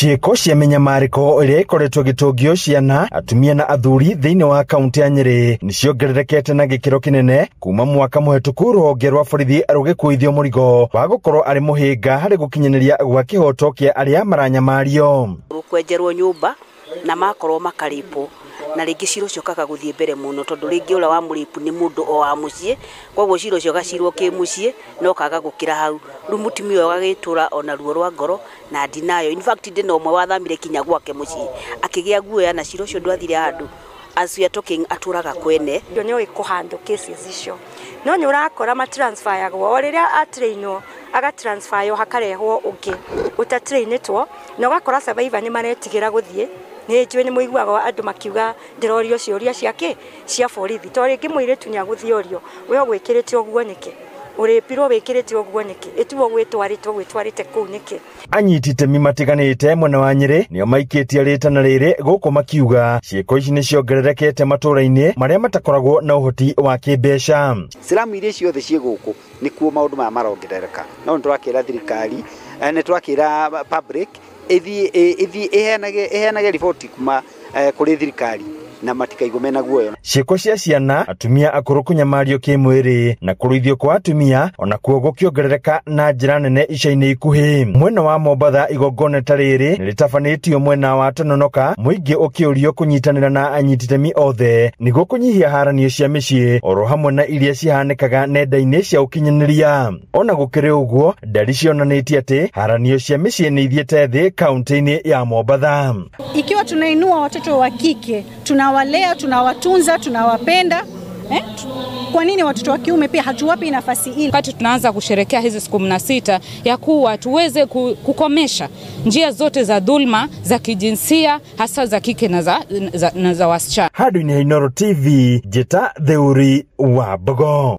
Cieko cia menyamariko iria ikoretwo gitungio ciana atumia na athuri thiini wa kaunti ya Nyeri niciongererekete na gikiro kinene kuma mwaka muhituku ruhonge rwa borithi rugikuithio murigo wa gukorwo ari muhinga hari gukinyaniria gwa kihoto kia aria maranyamario rukwenjerwo nyumba na makorwo makaripo na ringi ciro ciokaga guthie mbere muno tondu ringi ula wa muripu ni mundu o wa mucie kwoguo ciro cio gacirwo ki mucie no kaga gukira hau rumutimi yo gagitura ona ruo rwa ngoro na ndinayo in fact ndino mwe wathamire kinya gwake mucie akigia guoya na ciro cio ndwathire handu as we are talking aturaga kwene ndio nyo ikuhando cases icio no nyurakora ma transfer yagwo oriria atrainwo aga transfer yo hakarehwo ungi utatrainitwo no gakora survivor ni maretigira guthie ni njwe ni muiguaga andu makiuga ndirorio ciuria ciake cia borithi to ringi muiretu nya guthiorio we ogwikirite oguo niki uripirwo wikirite oguo niki etuo gwitwarite kuu niki anyitite mimatiganite mwena wa Nyeri nio maikitie ritana riri guku makiuga cieko ici ni ciongererekete maturaini maria matakoragwo na uhoti wa kimbeca silamu iria ciothe cie guku ni kuo maundu ma marongerereka no ndwakira thirikari ne twakira public ethi ehanage report kuma kuri thirikari na matikaigwo mena guoyo cieko cia ciana atumia akuru kunyamario kimwiri na kuruithio kwa atumia ona kuo gukiongerereka na njira nene ica-ini ikuhi mwena wa Mombatha igongona tariri ritafanitio mwena wa Tononoka muingi ukiurio kunyitanira na anyititemi othe niguo kunyihia haranio cia micii oro hamwe na iria cihanikaga nenda-ini cia ukinyaniria ona gukiri uguo ndari cionanitie ati haranio cia micii ni ithiete thi kaunti-ini ya Mombatha. Ikiwa tunainua watoto wa kike tunawalea, tunawatunza, tunawapenda. Kwa nini watoto wa kiume pia hatuwapi nafasi ile? Wakati tunaanza kusherekea hizi siku 16 ya kuwa tuweze kukomesha njia zote za dhulma za kijinsia hasa za kike na za wasichana. Hadu ni Inooro TV, Jeta Theuri wa Bogo.